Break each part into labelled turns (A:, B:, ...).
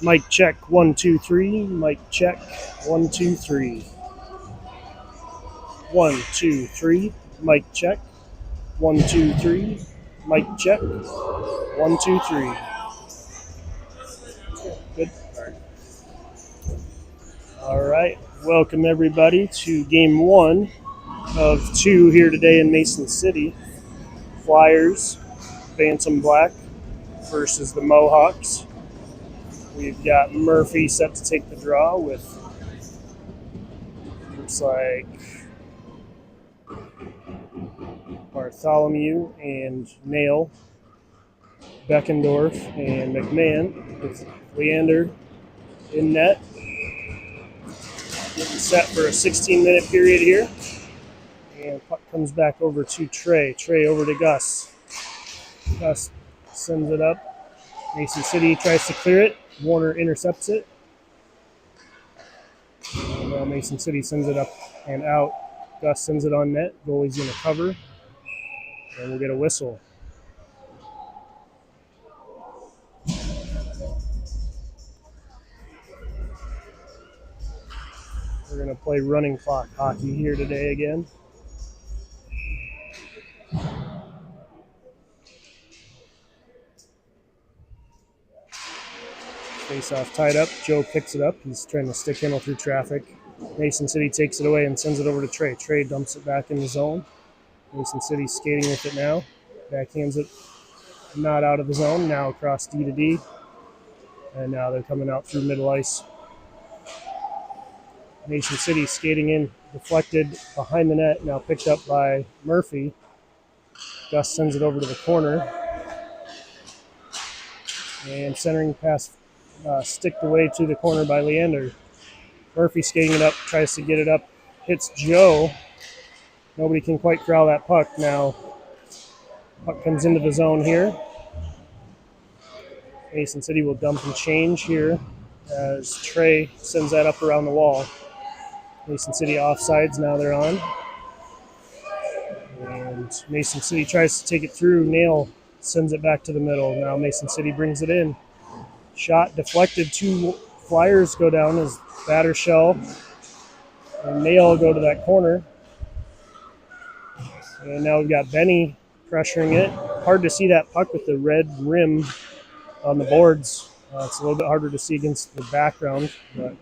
A: Mic check 1 2 3. Mic check 1 2 3. 1 2 3. Mic check 1 2 3. Mic check 1 2 3. Good. All right. Welcome everybody to game 1 of 2 here today in Mason City. Flyers, Bantam Black versus the Mohawks. We've got Murphy set to take the draw with, looks like, Bartholomew and Nail, Beckendorf and McMahon with Leander in net. Getting set for a 16-minute period here. And puck comes back over to Trey. Trey over to Gus. Gus sends it up. Mason City tries to clear it. Warner intercepts it. And now Mason City sends it up and out. Gus sends it on net. Goalie's going to cover. And we'll get a whistle. We're going to play running clock hockey here today again. Face-off tied up. Joe picks it up. He's trying to stick Himmel through traffic. Mason City takes it away and sends it over to Trey. Trey dumps it back in the zone. Mason City skating with it now. Backhands it, not out of the zone. Now across D to D. And now they're coming out through middle ice. Mason City skating in, deflected behind the net, now picked up by Murphy. Gus sends it over to the corner. And centering pass sticked away to the corner by Leander. Murphy skating it up, tries to get it up, hits Joe. Nobody can quite corral that puck now. Puck comes into the zone here. Mason City will dump and change here as Trey sends that up around the wall. Mason City offsides, now they're on. And Mason City tries to take it through. Nail sends it back to the middle. Now Mason City brings it in. Shot deflected. 2 Flyers go down as Battershell and Nail go to that corner. And now we've got Benny pressuring it. Hard to see that puck with the red rim on the boards. It's a little bit harder to see against the background, but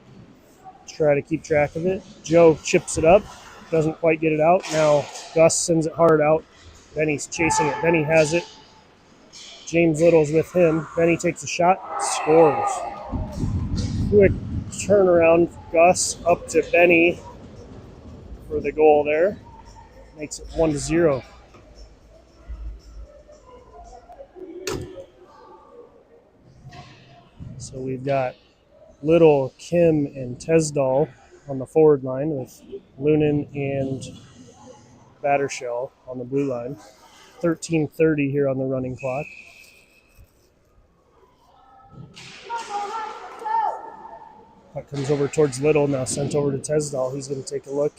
A: try to keep track of it. Joe chips it up, doesn't quite get it out. Now Gus sends it hard out. Benny's chasing it. Benny has it. James Little's with him. Benny takes a shot, scores. Quick turnaround. Gus up to Benny for the goal there. Makes it 1-0. So we've got Little, Kim, and Tesdall on the forward line with Lunin and Battershell on the blue line. 13:30 here on the running clock. Puck comes over towards Little, now sent over to Tesdall. He's going to take a look.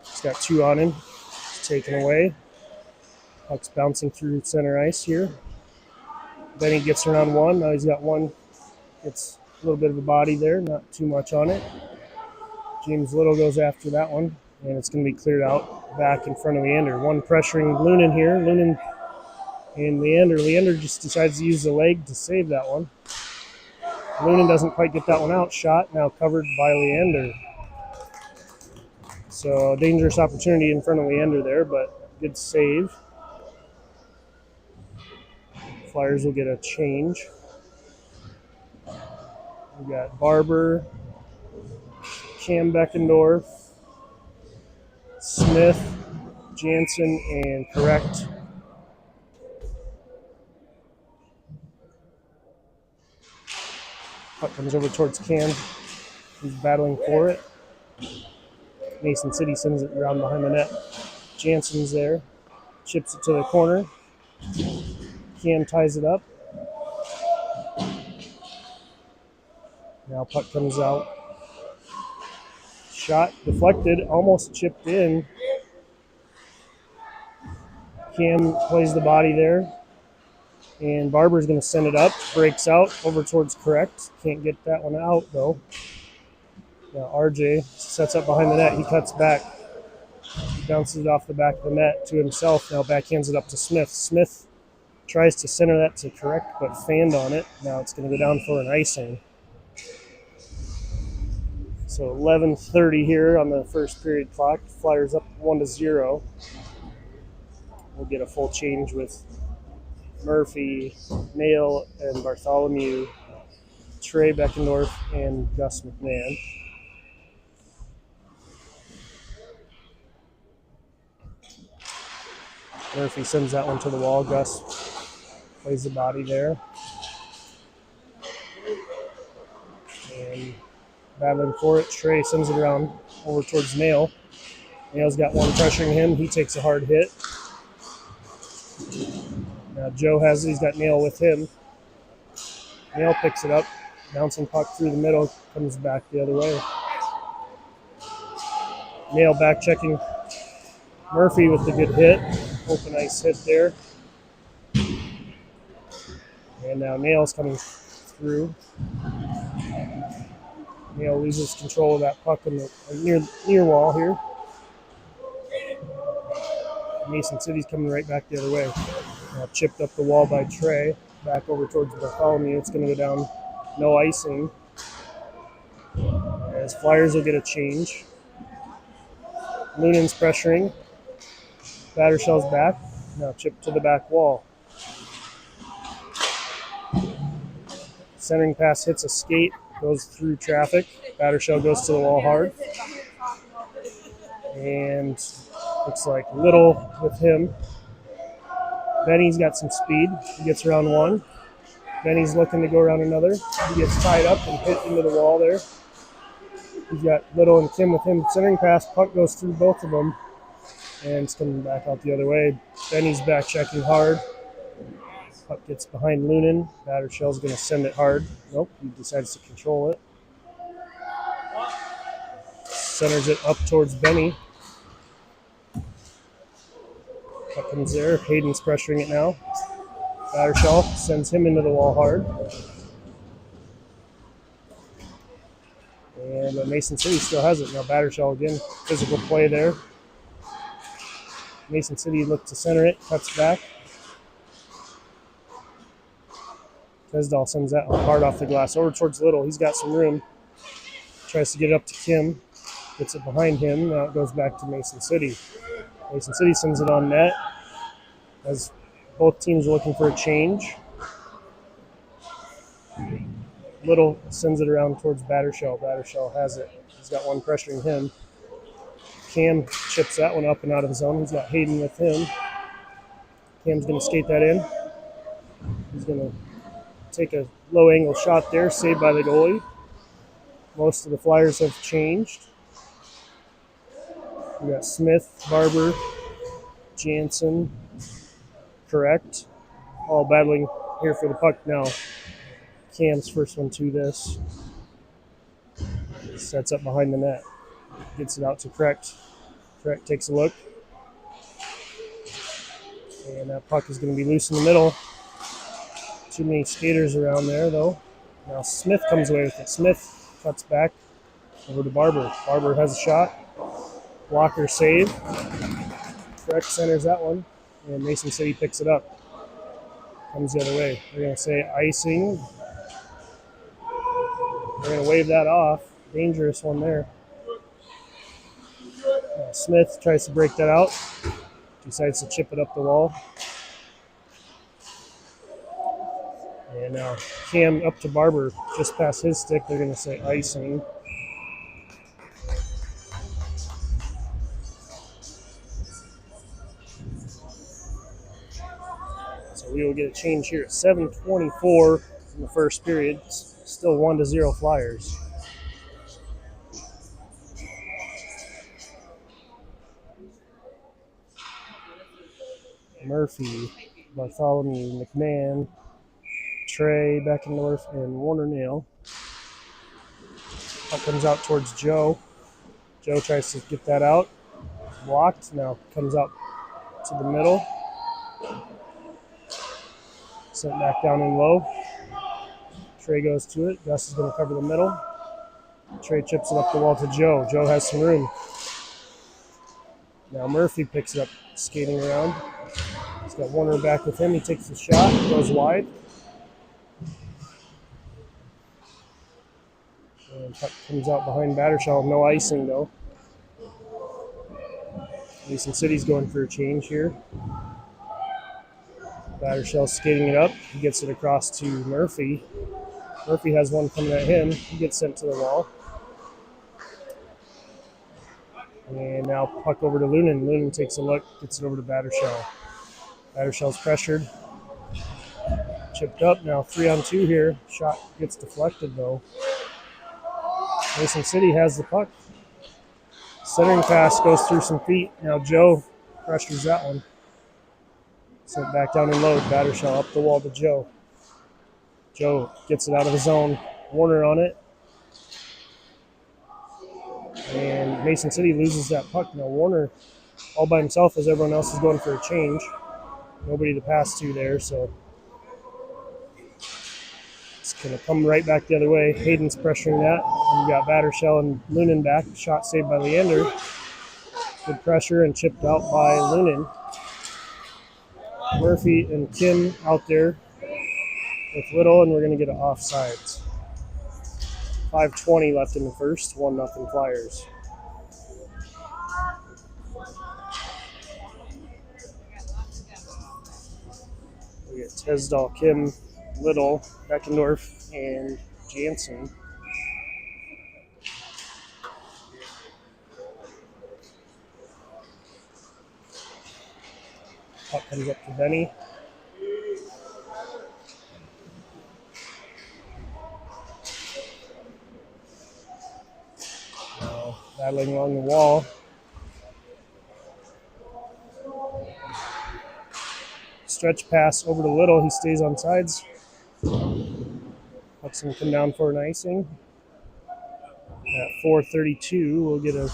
A: He's got 2 on him. He's taken away. Puck's bouncing through center ice here. Benny gets around 1. Now he's got 1. It's a little bit of a body there, not too much on it. James Little goes after that one, and it's going to be cleared out back in front of Leander. 1 pressuring Lunin here. Lunin and Leander. Leander just decides to use the leg to save that one. Lunin doesn't quite get that one out. Shot now covered by Leander. So a dangerous opportunity in front of Leander there, but good save. Flyers will get a change. We got Barber, Cam Beckendorf, Smith, Jansen, and Correct. Puck comes over towards Cam. He's battling for it. Mason City sends it around behind the net. Jansen's there. Chips it to the corner. Cam ties it up. Now puck comes out. Shot deflected, almost chipped in. Cam plays the body there. And Barber's going to send it up. Breaks out over towards Correct. Can't get that one out, though. Now RJ sets up behind the net. He cuts back. He bounces it off the back of the net to himself. Now backhands it up to Smith. Smith tries to center that to Correct, but fanned on it. Now it's going to go down for an icing. So 11:30 here on the first period clock. Flyers up 1-0. We'll get a full change with Murphy, Nail, and Bartholomew, Trey Beckendorf, and Gus McMahon. Murphy sends that one to the wall. Gus plays the body there. And battling for it, Trey sends it around over towards Nail. Nail's got 1 pressuring him. He takes a hard hit. Now Joe has it. He's got Nail with him. Nail picks it up. Bouncing puck through the middle. Comes back the other way. Nail back checking Murphy with the good hit. Open ice hit there. And now Nail's coming through. Nail loses control of that puck in the near wall here. Mason City's coming right back the other way. Now chipped up the wall by Trey. Back over towards Bartholomew. It's going to go down. No icing. As Flyers will get a change. Lunen's pressuring. Battershell's back. Now chip to the back wall. Centering pass hits a skate, goes through traffic. Battershell goes to the wall hard. And looks like Little with him. Benny's got some speed. He gets around one. Benny's looking to go around another. He gets tied up and hit into the wall there. He's got Little and Kim with him. Centering pass, puck goes through both of them. And it's coming back out the other way. Benny's back checking hard. Puck gets behind Lunan. Battershell's going to send it hard. Nope, he decides to control it. Centers it up towards Benny. Puck comes there. Hayden's pressuring it now. Battershell sends him into the wall hard. And Mason City still has it. Now Battershell again. Physical play there. Mason City looked to center it. Cuts back. Kesdahl sends that hard off the glass over towards Little. He's got some room. Tries to get it up to Kim. Gets it behind him. Now it goes back to Mason City. Mason City sends it on net as both teams are looking for a change. Little sends it around towards Battershell. Battershell has it. He's got one pressuring him. Cam chips that one up and out of the zone. He's got Hayden with him. Cam's going to skate that in. He's going to take a low angle shot there, saved by the goalie. Most of the Flyers have changed. We got Smith, Barber, Jansen, Correct, all battling here for the puck now. Cam's first one to this. Sets up behind the net. Gets it out to Correct. Correct takes a look. And that puck is going to be loose in the middle. Too many skaters around there, though. Now Smith comes away with it. Smith cuts back over to Barber. Barber has a shot. Blocker save. Correct centers that one. And Mason City picks it up. Comes the other way. They're going to say icing. They're going to wave that off. Dangerous one there. Smith tries to break that out. Decides to chip it up the wall. And now Cam up to Barber, just past his stick. They're going to say icing. So we will get a change here at 7:24 in the first period. Still 1-0 Flyers. Murphy, Bartholomew, McMahon, Trey back in north, and Warner Nail. Puck comes out towards Joe. Joe tries to get that out. Blocked. Now comes out to the middle. Sent back down in low. Trey goes to it. Gus is going to cover the middle. Trey chips it up the wall to Joe. Joe has some room. Now Murphy picks it up, skating around. He's got Warner back with him. He takes the shot, goes wide. And puck comes out behind Battershell. No icing, though. Mason City's going for a change here. Battershell skating it up. He gets it across to Murphy. Murphy has one coming at him. He gets sent to the wall. And now puck over to Lunan. Lunan takes a look, gets it over to Battershell. Battershell's pressured. Chipped up. Now 3-on-2 here. Shot gets deflected, though. Mason City has the puck. Centering pass goes through some feet. Now Joe pressures that one. Sent back down in low. Battershell up the wall to Joe. Joe gets it out of the zone. Warner on it. And Mason City loses that puck. Now Warner all by himself as everyone else is going for a change. Nobody to pass to there, so it's going to come right back the other way. Hayden's pressuring that. We got Battershell and Lunan back. Shot saved by Leander. Good pressure and chipped out by Lunan. Murphy and Kim out there with Little, and we're going to get an offsides. 5:20 left in the first. 1-0 Flyers. get Tesdall, Kim, Little, Beckendorf, and Jansen. Puck comes up to Benny. Now battling along the wall. Stretch pass over to Little. He stays on sides. Lets him come down for an icing. At 4:32, we'll get a.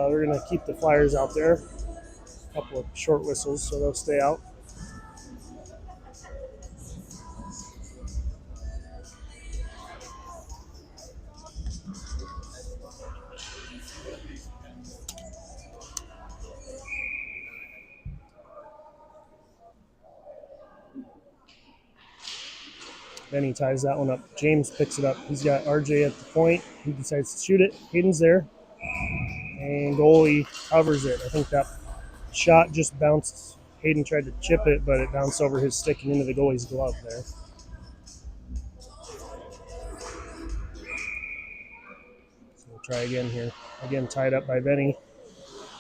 A: We're going to keep the Flyers out there. A couple of short whistles, so they'll stay out. Then he ties that one up. James picks it up. He's got RJ at the point. He decides to shoot it. Hayden's there. And goalie covers it. I think that shot just bounced. Hayden tried to chip it, but it bounced over his stick and into the goalie's glove there. So we'll try again here. Again, tied up by Benny.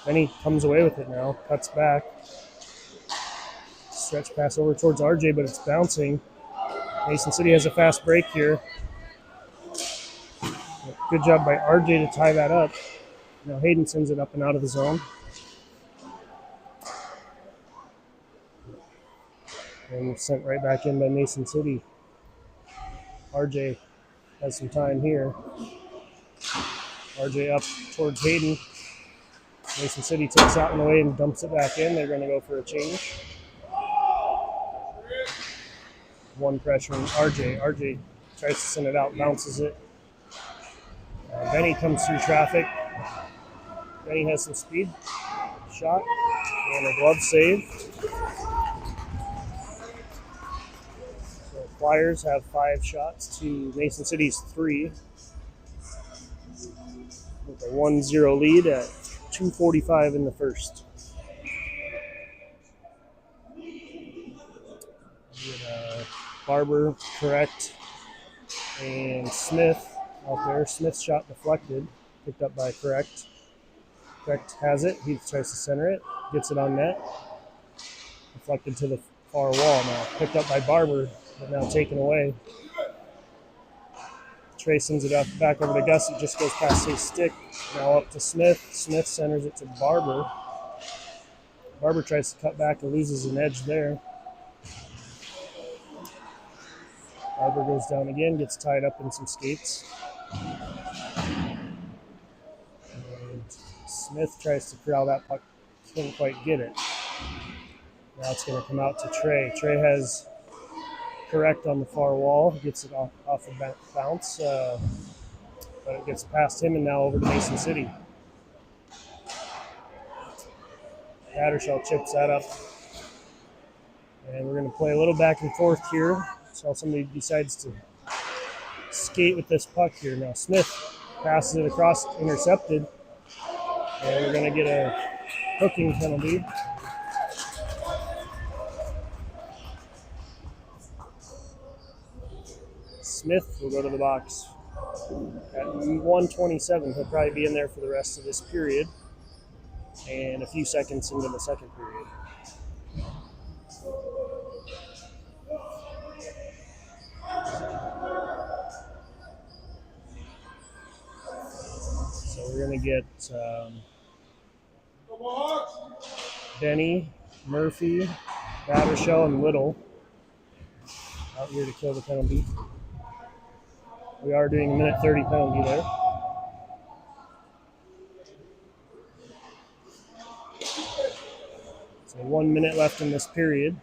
A: Benny comes away with it now. Cuts back. Stretch pass over towards RJ, but it's bouncing. Mason City has a fast break here. Good job by RJ to tie that up. Now Hayden sends it up and out of the zone. And sent right back in by Mason City. RJ has some time here. RJ up towards Hayden. Mason City takes that one away and dumps it back in. They're going to go for a change. One pressure on RJ. RJ tries to send it out, bounces it. Benny comes through traffic. Benny has some speed. Shot. And a glove save. So Flyers have 5 shots to Mason City's 3. With a 1-0 lead at 2:45 in the first. Barber, correct, and Smith out there. Smith's shot deflected, picked up by Correct. Correct has it. He tries to center it, gets it on net. Deflected to the far wall now. Picked up by Barber, but now taken away. Trey sends it up back over to Gus. It just goes past his stick. Now up to Smith. Smith centers it to Barber. Barber tries to cut back and loses an edge there. Barber goes down again, gets tied up in some skates. And Smith tries to corral that puck, couldn't quite get it. Now it's going to come out to Trey. Trey has Correct on the far wall, gets it off the bounce, but it gets past him and now over to Mason City. Battershell chips that up. And we're going to play a little back and forth here. So somebody decides to skate with this puck here. Now Smith passes it across, intercepted. And we're going to get a hooking penalty. Smith will go to the box at 1:27. He'll probably be in there for the rest of this period and a few seconds into the second period. So we're going to get Benny, Murphy, Battershell, and Little out here to kill the penalty. We are doing a minute 30 penalty there. So 1 minute left in this period.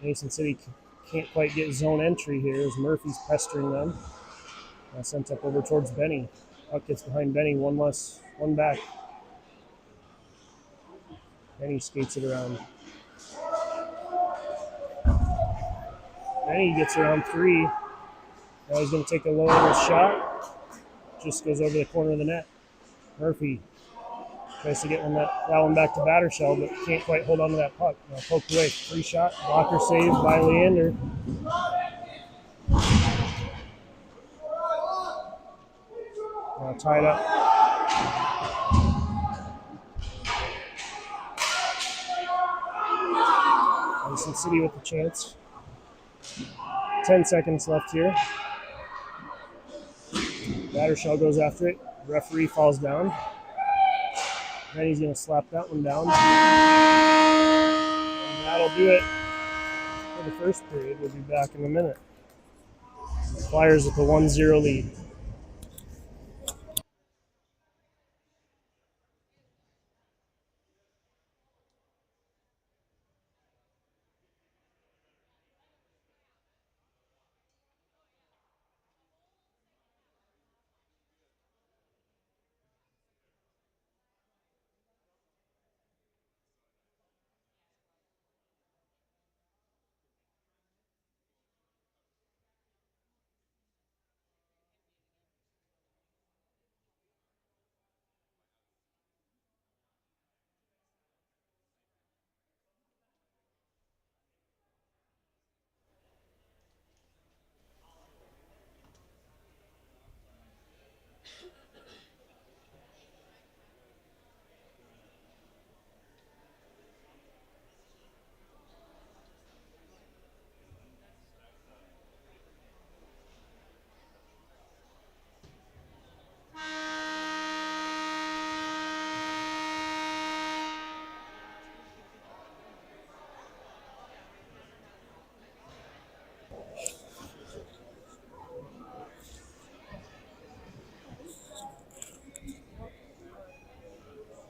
A: Mason City can't quite get zone entry here as Murphy's pestering them. Now sent up over towards Benny. Puck gets behind Benny, one back. Benny skates it around. Benny gets around 3. Now he's going to take a low angle shot. Just goes over the corner of the net. Murphy Tries to get that one back to Battershell, but can't quite hold on to that puck. Now poked away. Free shot. Blocker saved by Leander. Now tied up. Mason City with the chance. 10 seconds left here. Battershell goes after it. Referee falls down. Then he's going to slap that one down. And that'll do it for the first period. We'll be back in a minute. The Flyers with the 1-0 lead.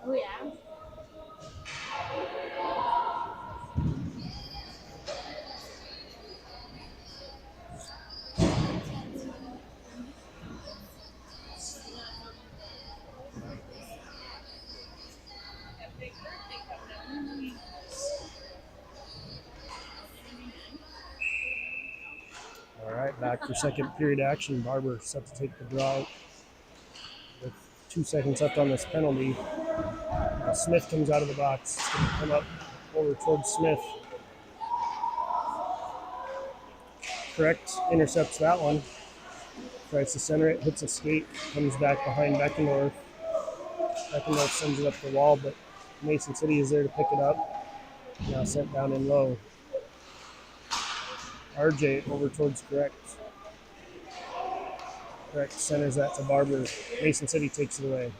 B: Oh, yeah.
A: All right, back for second period action. Barber set to take the draw with 2 seconds left on this penalty. Smith comes out of the box. It's going to come up over towards Smith. Correct, intercepts that one. Tries to center it, hits a skate, comes back behind Beckendorf. Beckendorf sends it up the wall, but Mason City is there to pick it up. Now sent down in low. RJ over towards Correct. Correct centers that to Barber. Mason City takes it away.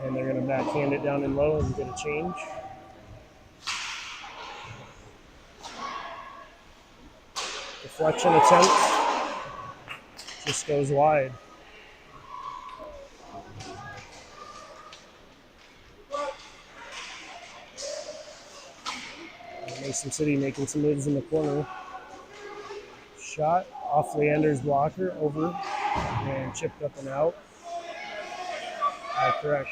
A: And they're going to backhand it down in low and get a change. Deflection attempt. Just goes wide. Mason City making some moves in the corner. Shot off Leander's blocker, over, and chipped up and out. Correct.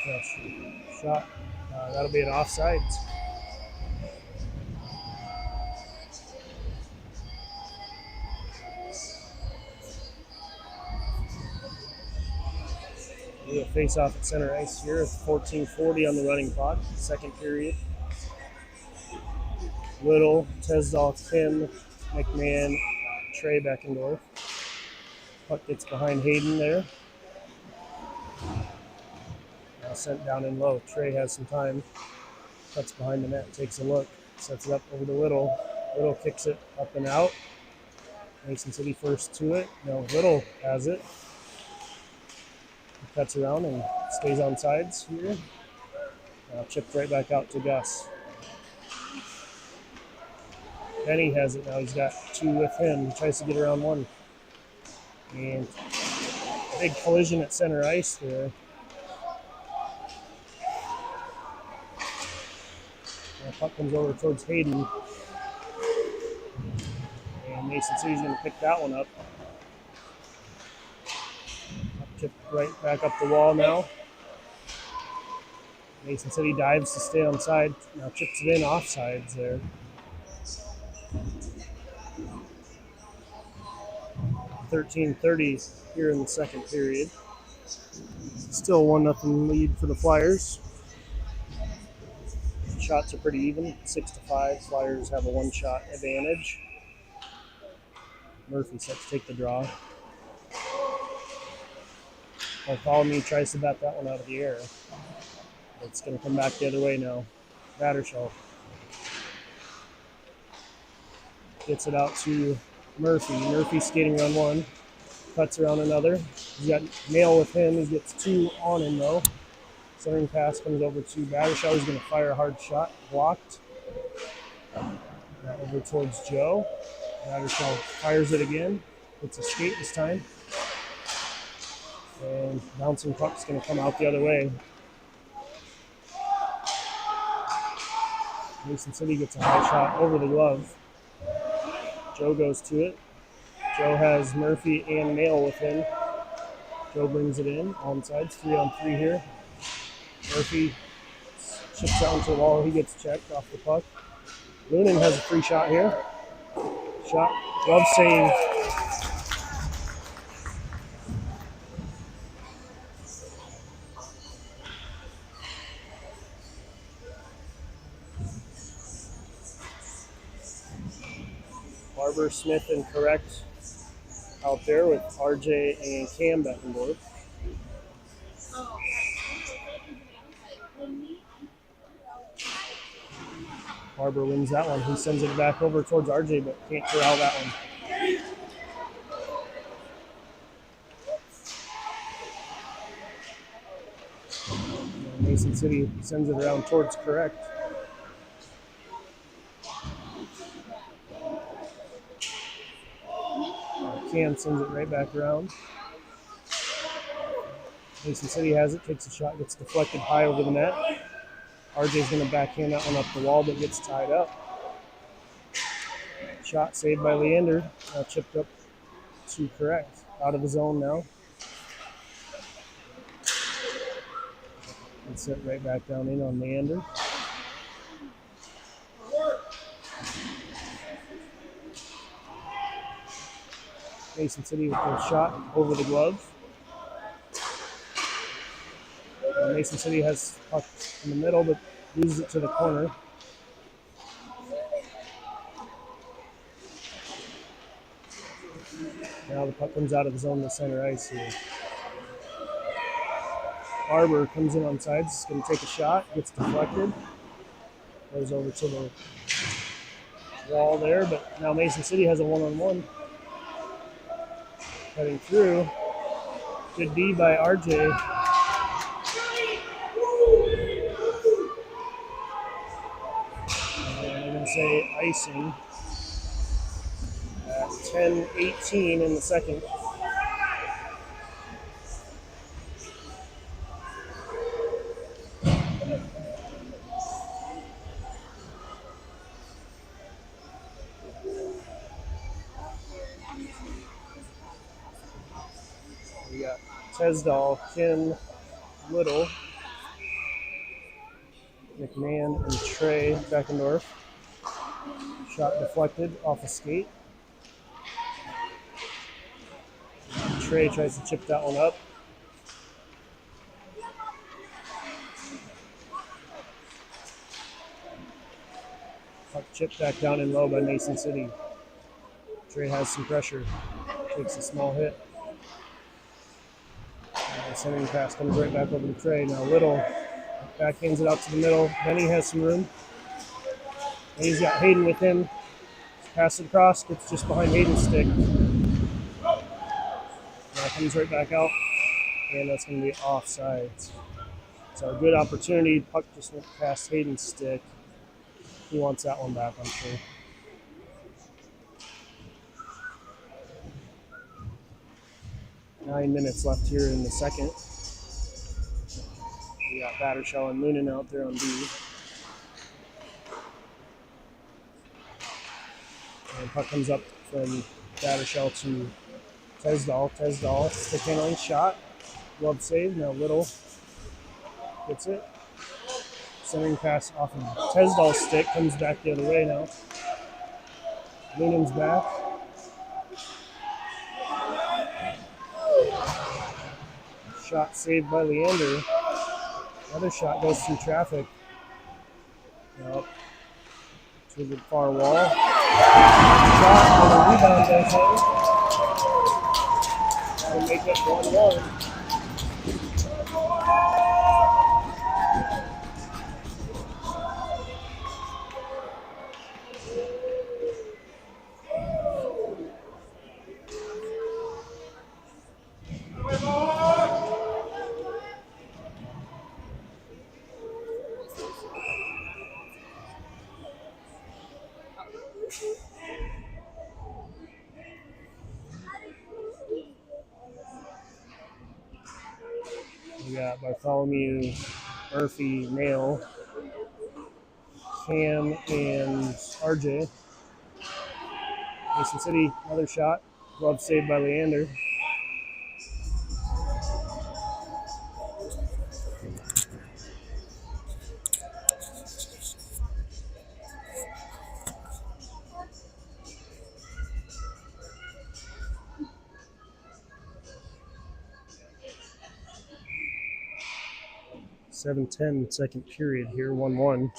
A: Shot. That'll be an offsides. We'll face off at center ice here. 14:40 on the running clock. Second period. Little, Tesdall, Kim, McMahon, Trey Beckendorf. Puck gets behind Hayden there. Now sent down in low. Trey has some time. Cuts behind the net, takes a look, sets it up over to Little. Little kicks it up and out. Mason City first to it. No, Little has it. He cuts around and stays on sides here. Chipped right back out to Gus. Benny has it now. He's got two with him. He tries to get around one. And big collision at center ice there. The puck comes over towards Hayden. And Mason City's going to pick that one up. Chipped right back up the wall now. Mason City dives to stay on side. Now chips it in offsides there. .13:30 here in the second period. Still 1-0 lead for the Flyers. shots are pretty even, 6-5. Flyers have a 1-shot advantage. Murphy set to take the draw. Bartholomew tries to bat that one out of the air. It's going to come back the other way now. Battershall gets it out to Murphy. Murphy skating around one, cuts around another. He's got Nail with him. He gets 2 on him though. Centering pass comes over to Battershall. He's going to fire a hard shot, blocked. Now over towards Joe. Battershall fires it again. It's a skate this time. And bouncing puck's going to come out the other way. Mason City gets a high shot over the glove. Joe goes to it. Joe has Murphy and Nail with him. Joe brings it in, on sides, 3-on-3 here. Murphy chips out into the wall. He gets checked off the puck. Lunan has a free shot here. Shot, glove save. Barber, Smith, and Correct out there with RJ and Cam back and forth. Barber wins that one. He sends it back over towards RJ, but can't corral that one. And Mason City sends it around towards Correct. Cam sends it right back around. Mason City has it, takes a shot, gets deflected high over the net. RJ's going to backhand that one up the wall, but gets tied up. Shot saved by Leander. Now chipped up to Correct. Out of the zone now. And set right back down in on Leander. Mason City with a shot over the glove. And Mason City has puck in the middle, but loses it to the corner. Now the puck comes out of the zone to center ice here. Barber comes in on sides, is going to take a shot, gets deflected. Goes over to the wall there, but now Mason City has a 1-on-1. Cutting through. Good D by RJ. And I'm going to say icing at 10:18 in the second. We got Tesdall, Kim, Little, McMahon, and Trey Beckendorf. Shot deflected off a skate. Trey tries to chip that one up. Puck chipped back down in low by Mason City. Trey has some pressure. Takes a small hit. The centering pass comes right back over to Trey. Now Little backhands it out to the middle. Benny has some room. And he's got Hayden with him. Pass it across, gets just behind Hayden's stick. Now comes right back out, and that's going to be offsides. So a good opportunity. Puck just went past Hayden's stick. He wants that one back, I'm sure. Nine minutes left here in the second. We got Battershall and Lunan out there on D. And puck comes up from Battershall to Tesdall. Tesdall, stick handling shot. Glove save. Now Little gets it. Centering pass off of Tesdall's stick. Comes back the other way now. Lunan's back. Shot saved by Leander. Another shot goes through traffic. Up to the far wall. Shot on the rebound goes home. That'll make it 1-1. We got Bartholomew, Murphy, Nail, Cam, and RJ. Mason City, another shot. Glove saved by Leander. .7:10 second period here, 1-1.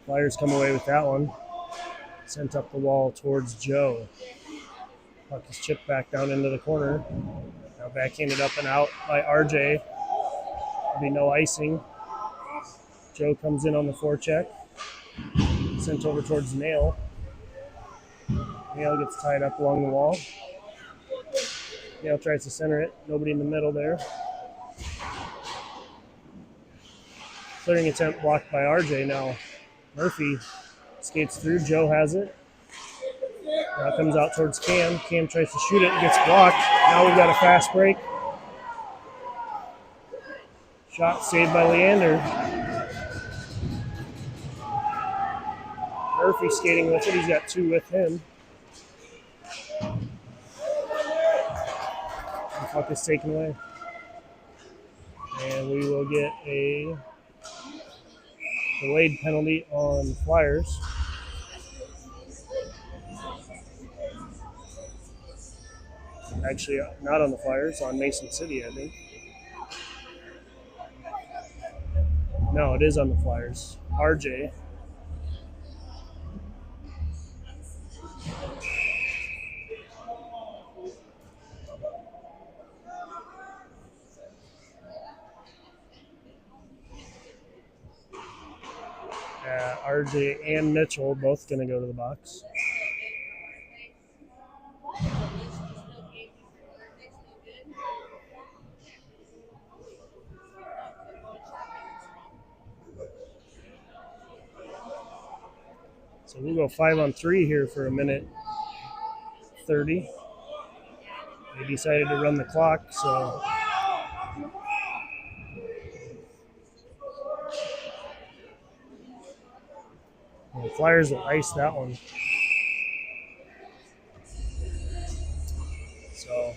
A: Flyers come away with that one. Sent up the wall towards Joe. Puck is chipped back down into the corner. Now backhanded up and out by RJ. There'll be no icing. Joe comes in on the forecheck. Sent over towards Nail. Nail gets tied up along the wall. Nail tries to center it. Nobody in the middle there. Clearing attempt blocked by RJ. Now Murphy skates through. Joe has it. Now comes out towards Cam. Cam tries to shoot it and gets blocked. Now we've got a fast break. Shot saved by Leander. Murphy skating with it. He's got two with him. The puck is taken away. And we will get a delayed penalty on the Flyers. Actually, not on the Flyers, on Mason City, I think. No, it is on the Flyers. RJ. RJ and Mitchell both going to go to the box. So we'll go 5-on-3 here for a minute 30. They decided to run the clock, so the Flyers will ice that one. So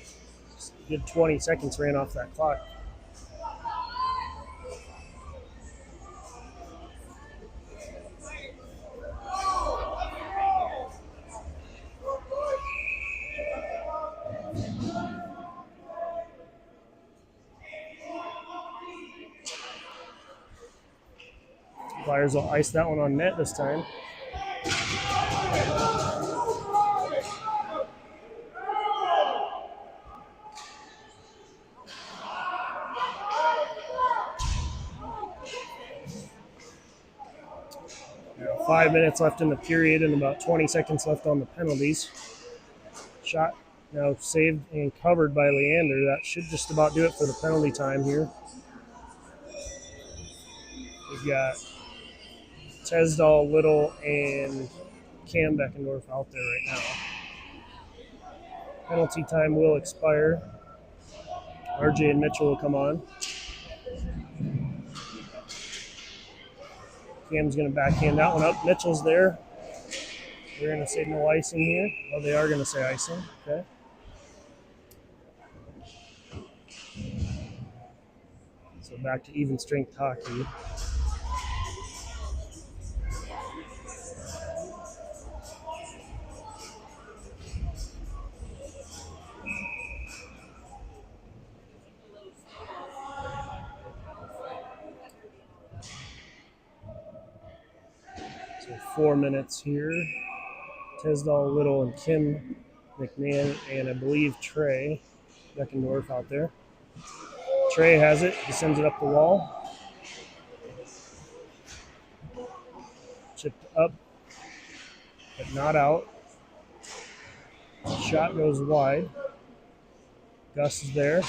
A: good 20 seconds ran off that clock. Flyers will ice that one on net this time. Now 5 minutes left in the period and about 20 seconds left on the penalties. Shot now saved and covered by Leander. That should just about do it for the penalty time here. We've got Tesdall, Little, and Cam Beckendorf out there right now. Penalty time will expire. RJ and Mitchell will come on. Cam's going to backhand that one up. Mitchell's there. They're going to say no icing here. Oh, they are going to say icing. Okay. So back to even strength hockey. 4 minutes here. Tesdall, Little, and Kim McMahon, and I believe Trey Beckendorf out there. Trey has it. He sends it up the wall. Chipped up, but not out. Shot goes wide. Gus is there.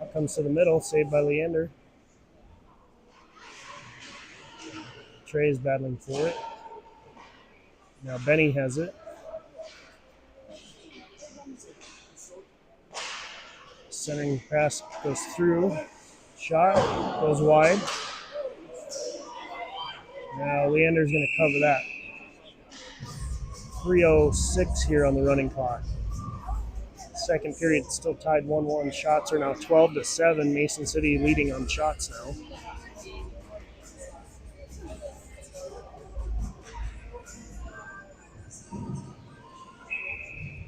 A: Up comes to the middle, saved by Leander. Trey is battling for it. Now Benny has it. Centering pass goes through. Shot goes wide. Now Leander's going to cover that. 3:06 here on the running clock. Second period still tied 1-1. Shots are now 12-7. Mason City leading on shots now.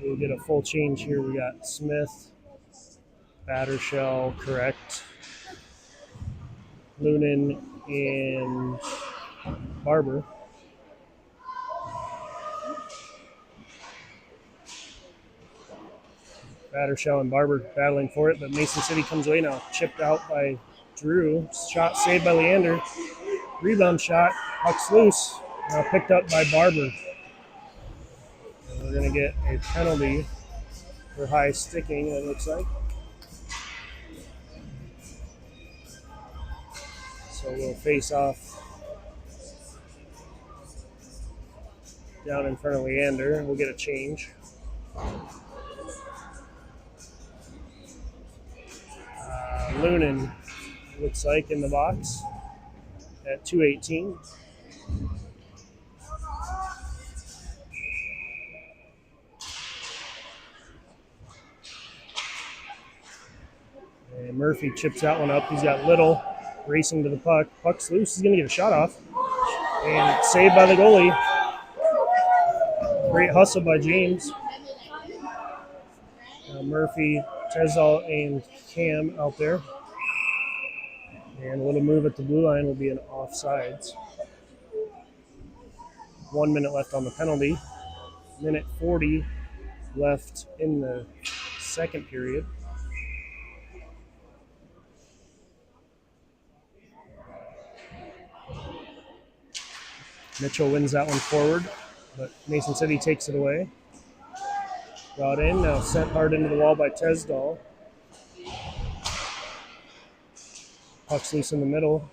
A: We'll get a full change here. We got Smith, Battershell, correct. Lunan and Barber. Battershell and Barber battling for it, but Mason City comes away now. Chipped out by Drew. Shot saved by Leander. Rebound shot. Puck's loose. Now picked up by Barber. And we're going to get a penalty for high sticking, it looks like. So we'll face off down in front of Leander. We'll get a change. Lunan looks like in the box at 2:18. And Murphy chips that one up. He's got Little racing to the puck. Puck's loose. He's going to get a shot off. And saved by the goalie. Great hustle by James. Murphy, Tesdall, and Cam out there. And a little move at the blue line will be an offsides. 1 minute left on the penalty. Minute 40 left in the second period. Mitchell wins that one forward, but Mason City takes it away. Brought in, now sent hard into the wall by Tesdall. Puck's loose in the middle.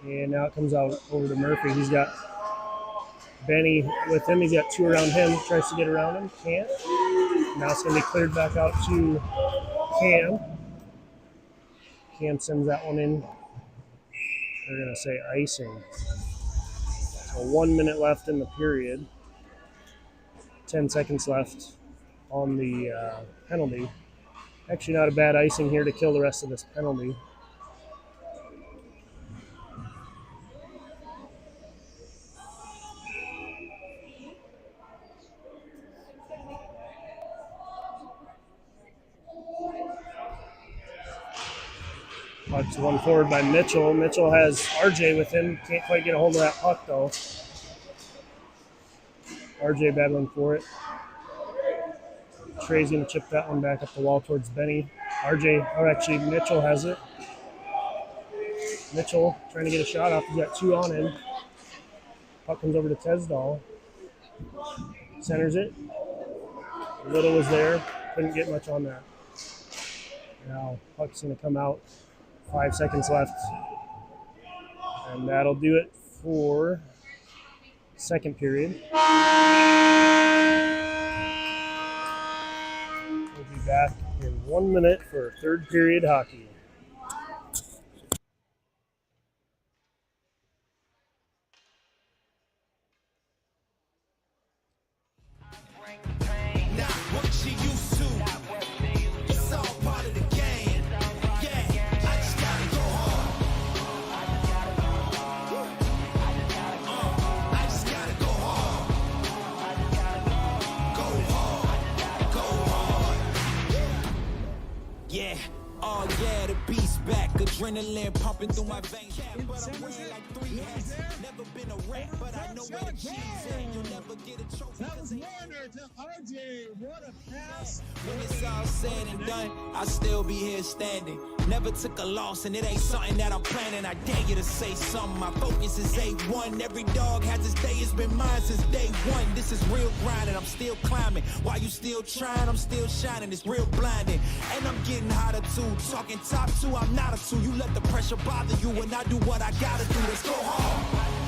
A: And now it comes out over to Murphy. He's got Benny with him. He's got two around him. Tries to get around him. Can't. Now it's going to be cleared back out to Cam. Cam sends that one in. They're going to say icing. So 1 minute left in the period. 10 seconds left on the penalty. Actually not a bad icing here to kill the rest of this penalty. Puck's one forward by Mitchell. Mitchell has RJ with him. Can't quite get a hold of that puck though. RJ battling for it. Trey's going to chip that one back up the wall towards Benny. Mitchell has it. Mitchell trying to get a shot off. He's got two on him. Puck comes over to Tesdall. Centers it. Little was there. Couldn't get much on that. Now puck's going to come out. 5 seconds left. And that'll do it for second period. We'll be back in 1 minute for third period hockey.
C: back, adrenaline pumping through my veins. But I'm wearing like 3 hats. Never been a rat, but I know where the cheese at. You'll never get a trophy.
D: That was Warner to RJ. What a pass.
C: When it's all said and done, I'll still be here standing. Never took a loss, and it ain't something that I'm planning. I dare you to say something. My focus is A1. Every dog has his day. It's been mine since day one. This is real grinding. I'm still climbing. While you still trying, I'm still shining. It's real blinding. And I'm getting hotter too. Talking top two, I'm not a two. You let the pressure bother you, and I do what I gotta do. Let's go hard.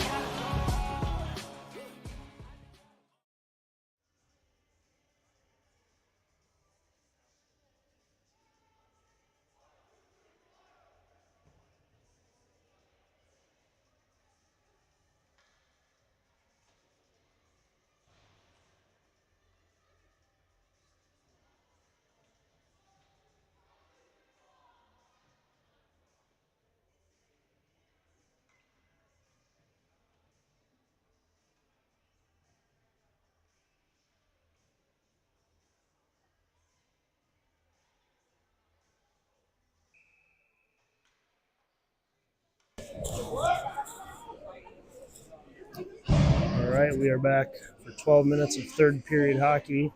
A: All right, we are back for 12 minutes of third period hockey.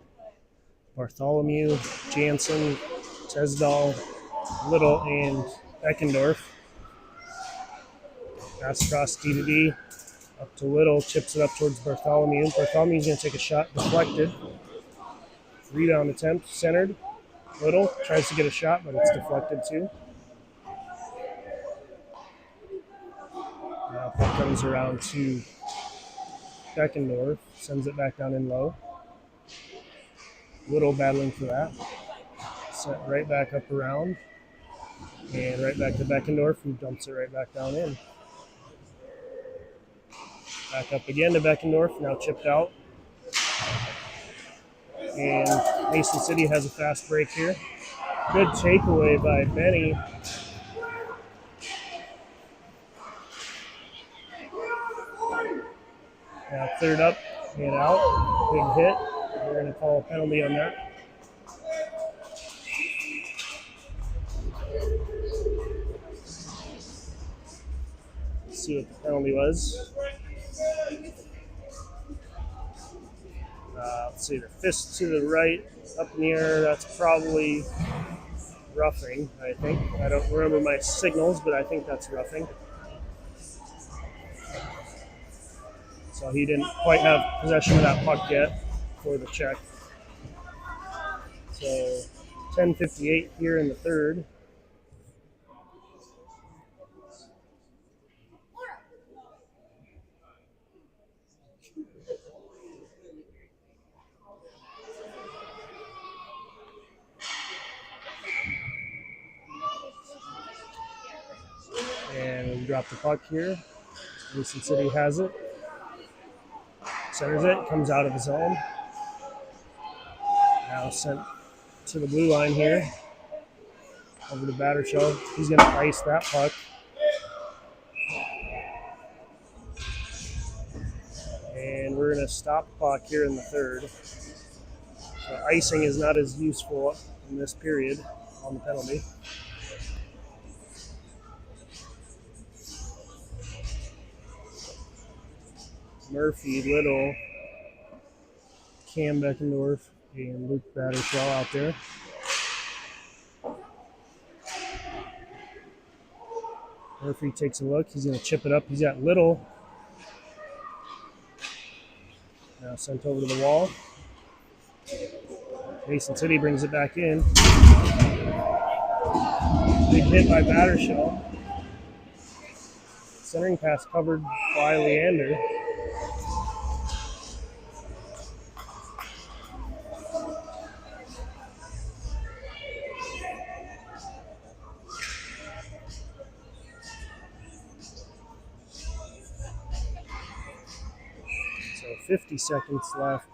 A: Bartholomew, Jansen, Tesdal, Little, and Eckendorf. Pass across D to D. Up to Little, chips it up towards Bartholomew. Bartholomew's going to take a shot, deflected. Rebound attempt, centered. Little tries to get a shot, but it's deflected too. Now puck comes around to Beckendorf, sends it back down in low. Little battling for that. Set right back up around. And right back to Beckendorf, who dumps it right back down in. Back up again to Beckendorf, now chipped out. And Mason City has a fast break here. Good takeaway by Benny. Now cleared up and out. Big hit. We're going to call a penalty on that. Let's see what the penalty was. Let's see, the fist to the right, up in the air. That's probably roughing, I think. I don't remember my signals, but I think that's roughing. So he didn't quite have possession of that puck yet for the check. So 10:58 here in the third. And we drop the puck here. Mason City has it. Centers it, comes out of his zone. Now sent to the blue line here. Over to Battershaw. He's going to ice that puck. And we're going to stop the clock here in the third. So icing is not as useful in this period on the penalty. Murphy, Little, Cam Beckendorf, and Luke Battershaw out there. Murphy takes a look. He's going to chip it up. He's got Little. Now sent over to the wall. Mason City brings it back in. Big hit by Battershaw. Centering pass covered by Leander. So 50 seconds left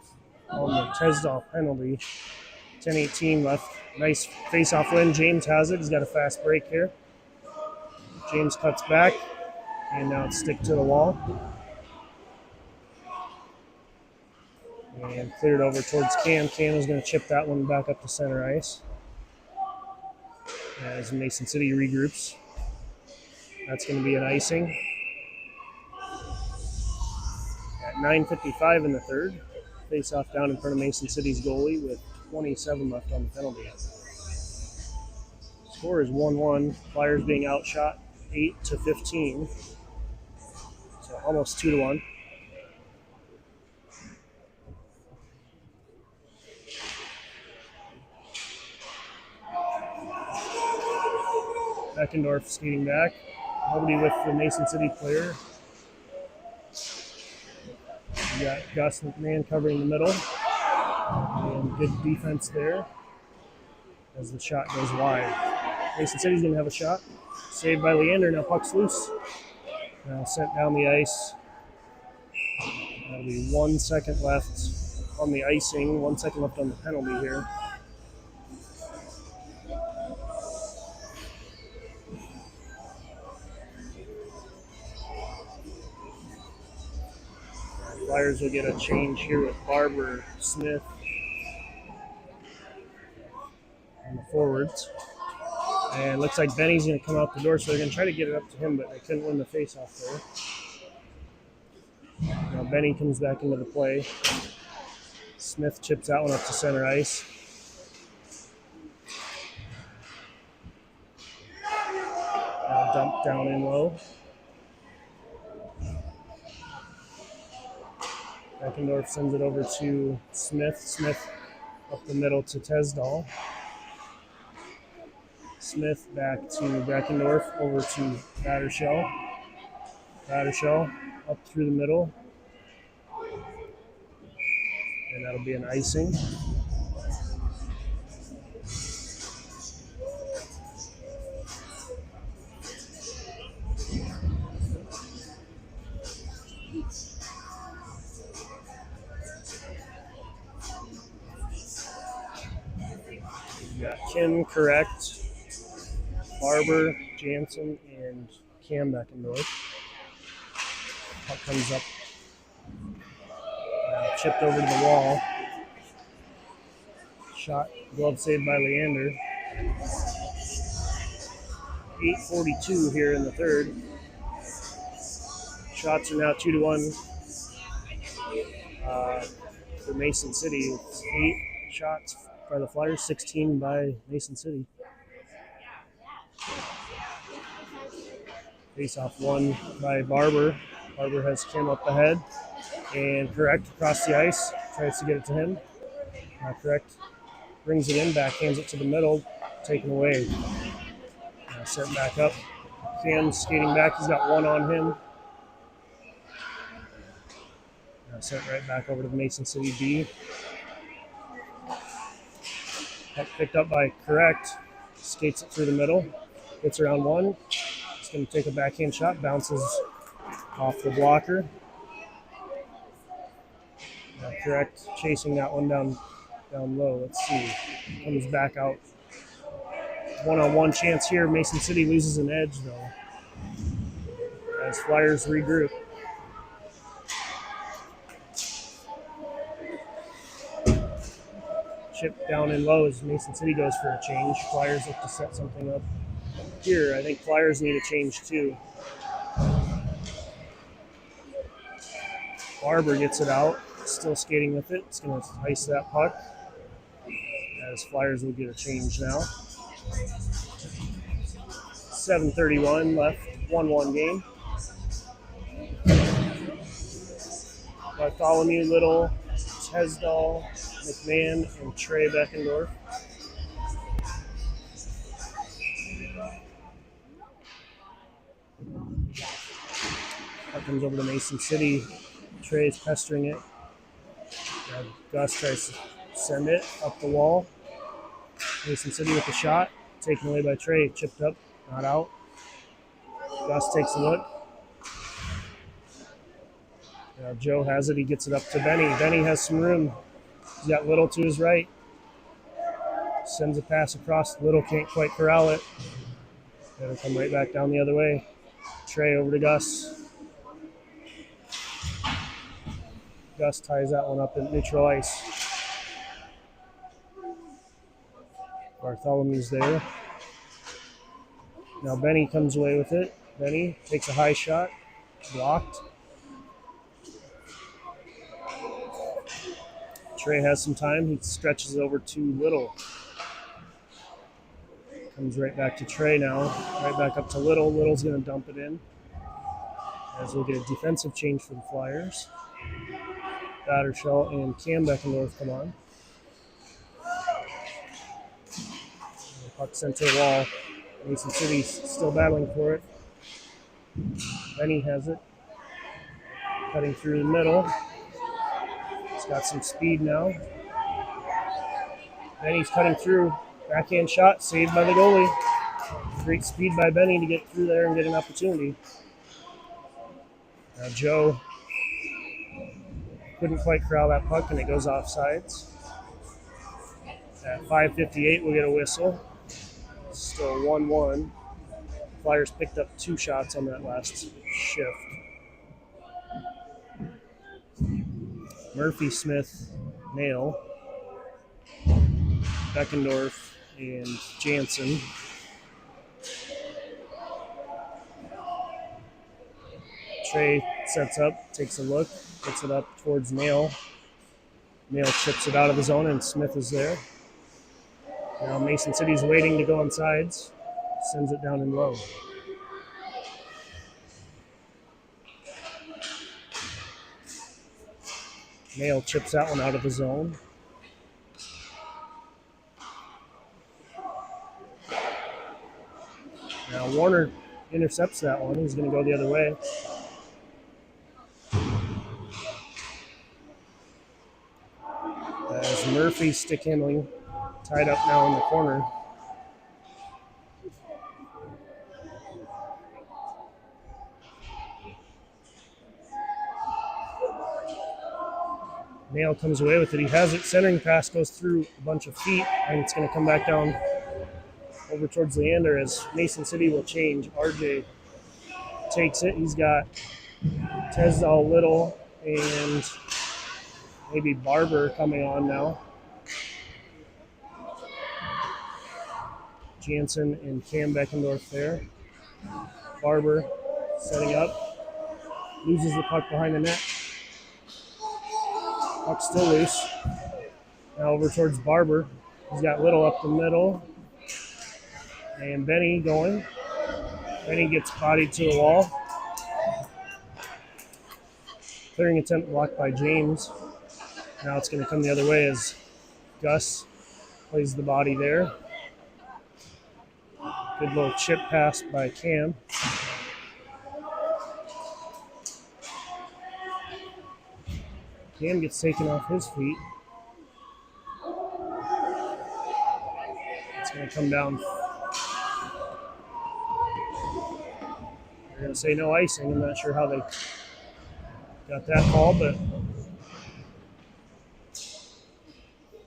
A: on the Tesdal penalty. 10:18 left. Nice face-off win. James has it. He's got a fast break here. James cuts back, and now it's stick to the wall. And cleared over towards Cam. Cam is going to chip that one back up to center ice. as Mason City regroups. That's going to be an icing. At 9:55 in the third, face off down in front of Mason City's goalie with 27 left on the penalty. Score is 1-1. Flyers being outshot 8-15. So almost 2-1. Beckendorf skating back. Nobody with the Mason City player. You got Gus McMahon covering the middle. And good defense there as the shot goes wide. Mason City's going to have a shot. Saved by Leander. Now puck's loose. Now sent down the ice. That'll be 1 second left on the icing. 1 second left on the penalty here. Flyers will get a change here with Barber, Smith on the forwards. And looks like Benny's going to come out the door, so they're going to try to get it up to him, but they couldn't win the faceoff there. Now Benny comes back into the play. Smith chips that one up to center ice. Now dumped down in low. Beckendorf sends it over to Smith. Smith up the middle to Tesdall. Smith back to Beckendorf, over to Battershell. Battershell up through the middle. And that'll be an icing. We got Kim correct, Barber, Jansen, and Cam Beckendorf. Puck comes up, chipped over to the wall. Shot, glove saved by Leander. 8:42 here in the third. Shots are now 2-1 for Mason City. It's 8 shots by the Flyers, 16 by Mason City. Face-off won by Barber. Barber has Kim up ahead and correct across the ice. Tries to get it to him. Correct brings it in, backhands it to the middle, taken away. Sent back up. Cam skating back. He's got one on him. Sent right back over to the Mason City B. Puck picked up by Correct. Skates it through the middle. Gets around one. He's going to take a backhand shot. Bounces off the blocker. Correct chasing that one down low. Let's see. Comes back out. One-on-one chance here. Mason City loses an edge, though, as Flyers regroup. Chip down in low as Mason City goes for a change. Flyers look to set something up here. I think Flyers need a change, too. Barber gets it out. Still skating with it. It's going to ice that puck, as Flyers will get a change now. 7:31 left, 1-1 game. Bartholomew, Little, Tesdall, McMahon, and Trey Beckendorf. That comes over to Mason City. Trey is pestering it. Gus tries to send it up the wall. Mason City with the shot. Taken away by Trey. Chipped up. Not out. Gus takes a look. Joe has it. He gets it up to Benny. Benny has some room. He's got Little to his right. Sends a pass across. Little can't quite corral it. It'll come right back down the other way. Trey over to Gus. Gus ties that one up in neutral ice. Bartholomew's there. Now Benny comes away with it. Benny takes a high shot, blocked. Trey has some time. He stretches it over to Little. Comes right back to Trey now. Right back up to Little. Little's going to dump it in. As we'll get a defensive change for the Flyers. Battershell and Cam Beckendorf come on. The puck sent to the wall. Mason City's still battling for it. Benny has it. Cutting through the middle. He's got some speed now. Benny's cutting through. Backhand shot, saved by the goalie. Great speed by Benny to get through there and get an opportunity. Now Joe couldn't quite corral that puck, and it goes offsides. At 5:58, we'll get a whistle. Still 1-1. Flyers picked up 2 shots on that last shift. Murphy, Smith, Nail, Beckendorf, and Jansen. Trey sets up, takes a look, gets it up towards Nail. Nail chips it out of the zone, and Smith is there. Now Mason City's waiting to go on sides. Sends it down in low. Nail chips that one out of the zone. Now Warner intercepts that one. He's going to go the other way. As Murphy's stick handling tied up now in the corner. Nail comes away with it. He has it. Centering pass goes through a bunch of feet, and it's going to come back down over towards Leander as Mason City will change. RJ takes it. He's got Tesdall, Little, and maybe Barber coming on now. Jansen and Cam Beckendorf there. Barber setting up. Loses the puck behind the net. Puck's still loose. Now over towards Barber. He's got Little up the middle. And Benny going. Benny gets bodied to the wall. Clearing attempt blocked by James. Now it's going to come the other way as Gus plays the body there. Good little chip pass by Cam. Cam gets taken off his feet. It's going to come down. They're going to say no icing. I'm not sure how they got that call, but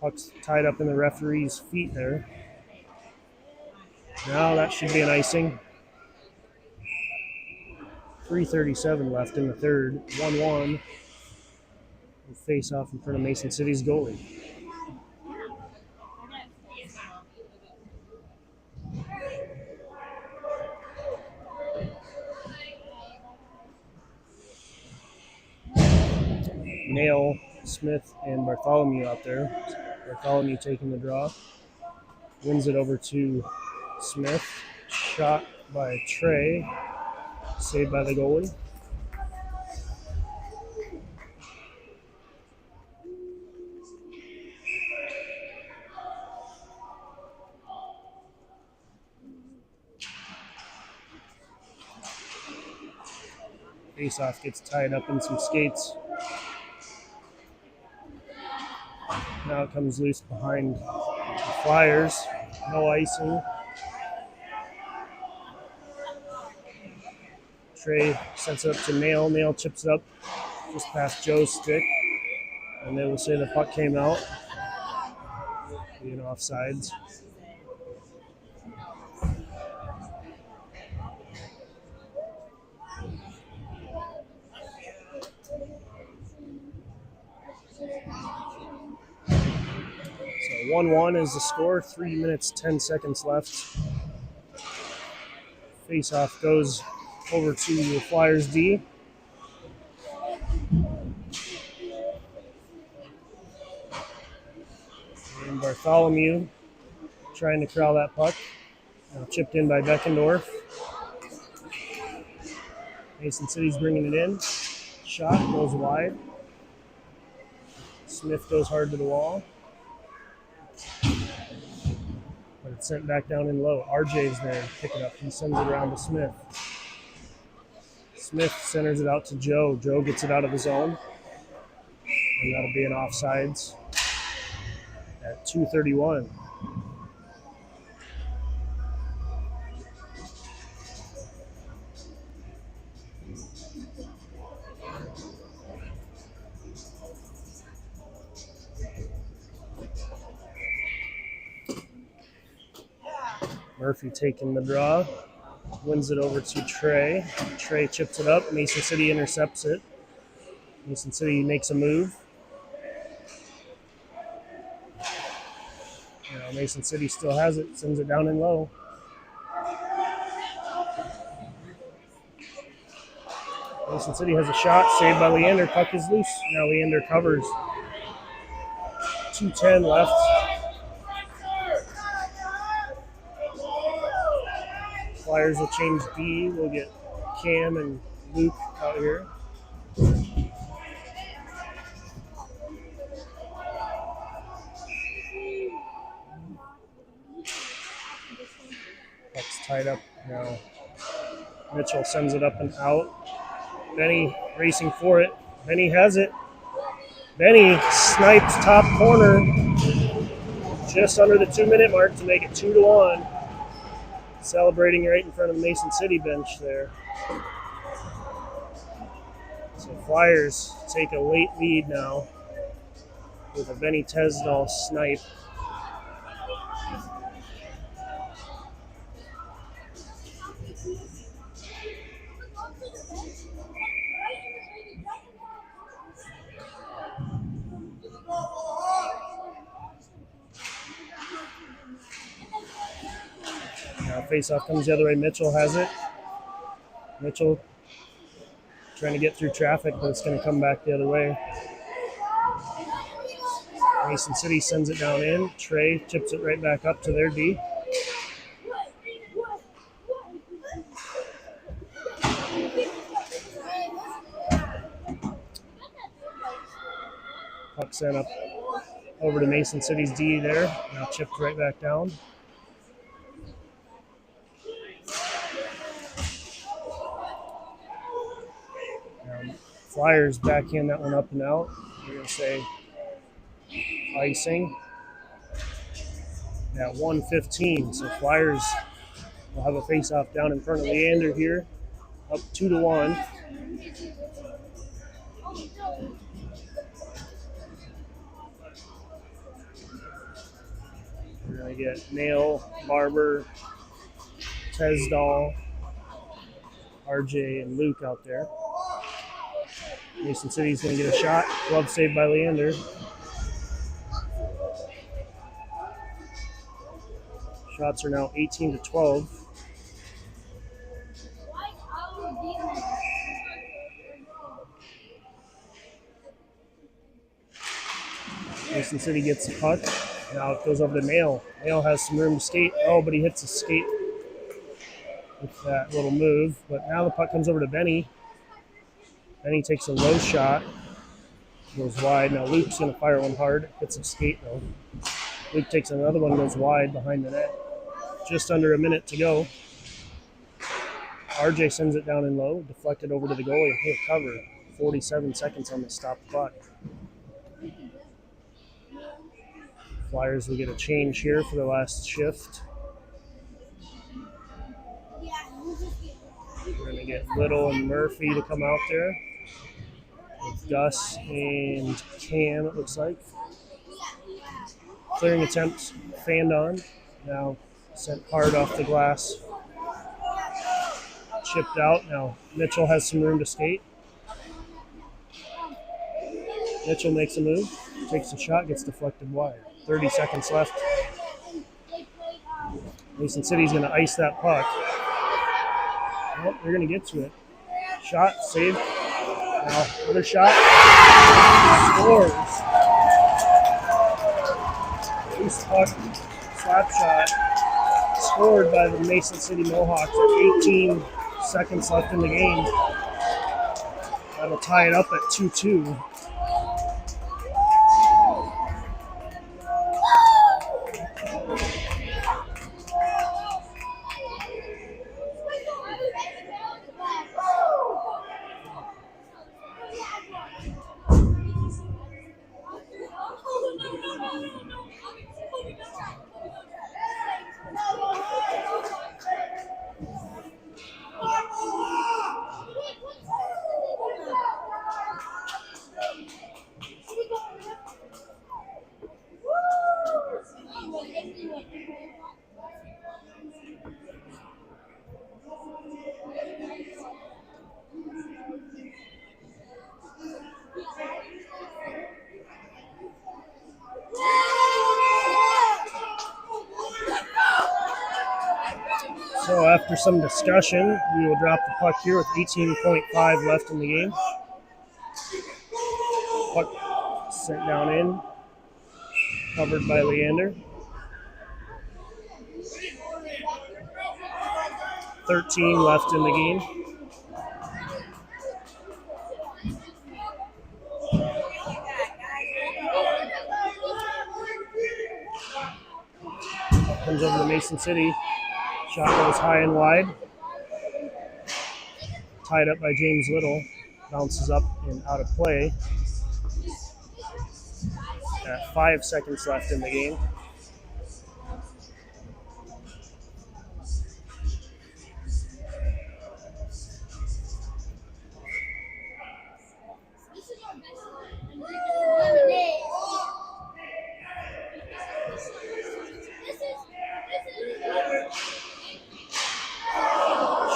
A: puck's tied up in the referee's feet there. Now that should be an icing. 3:37 left in the third. 1-1. Face off in front of Mason City's goalie. Nail, Smith, and Bartholomew out there. Bartholomew taking the draw. Wins it over to Smith. Shot by Trey. Saved by the goalie. Faceoff gets tied up in some skates. Now it comes loose behind the Flyers. No icing. Trey sends it up to Nail. Nail chips it up just past Joe's stick. And they will say the puck came out. Being offsides. So 1-1 is the score. 3 minutes, 10 seconds left. Face-off goes over to the Flyers D. And Bartholomew trying to corral that puck. Now chipped in by Beckendorf. Mason City's bringing it in. Shot goes wide. Smith goes hard to the wall. But it's sent back down in low. RJ's there to pick it up. He sends it around to Smith. Smith centers it out to Joe. Joe gets it out of the zone. And that'll be an offsides at 2:31. Murphy taking the draw. Wins it over to Trey. Trey chips it up. Mason City intercepts it. Mason City makes a move. Now Mason City still has it. Sends it down in low. Mason City has a shot. Saved by Leander. Puck is loose. Now Leander covers. 2:10 left. Flyers will change D. We'll get Cam and Luke out here. Puck's tied up now. Mitchell sends it up and out. Benny racing for it. Benny has it. Benny snipes top corner just under the 2-minute mark to make it 2-1. Celebrating right in front of the Mason City bench there. So Flyers take a late lead now with a Benny Tesdall snipe. Face-off comes the other way. Mitchell has it. Mitchell trying to get through traffic, but it's going to come back the other way. Mason City sends it down in. Trey chips it right back up to their D. Puck sent up over to Mason City's D there. Now chipped right back down. Flyers backhand that one up and out. We're going to say icing at 1:15. So Flyers will have a face-off down in front of Leander here, up 2-1. We're going to get Nail, Barber, Tesdall, RJ, and Luke out there. Mason City's going to get a shot. Glove saved by Leander. Shots are now 18-12. Mason City gets the puck. Now it goes over to Nail. Nail has some room to skate. Oh, but he hits a skate with that little move. But now the puck comes over to Benny. Benny takes a low shot. Goes wide. Now Luke's going to fire one hard. Hits a skate though. Luke takes another one, goes wide behind the net. Just under a minute to go. RJ sends it down in low. Deflected over to the goalie. He'll cover. 47 seconds on the stop clock. Flyers will get a change here for the last shift. We're going to get Little and Murphy to come out there. With Gus and Cam, it looks like. Clearing attempt, fanned on. Now sent hard off the glass. Chipped out. Now Mitchell has some room to skate. Mitchell makes a move. Takes a shot, gets deflected wide. 30 seconds left. Mason City's going to ice that puck. Well, they're going to get to it. Shot, saved. Now, another shot. Scores. Loose puck, slap shot. Scored by the Mason City Mohawks at 18 seconds left in the game. That'll tie it up at 2-2. So after some discussion, we will drop the puck here with 18.5 left in the game. Puck sent down in, covered by Leander. 13 left in the game. Comes over to Mason City. Shot goes high and wide. Tied up by James Little. Bounces up and out of play. At 5 seconds left in the game.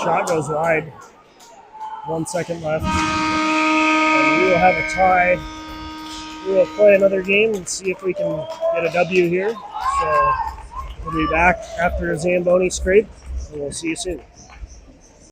A: Shot goes wide. 1 second left. And we will have a tie. We will play another game and see if we can get a W here. So we'll be back after a Zamboni scrape, and we'll see you soon.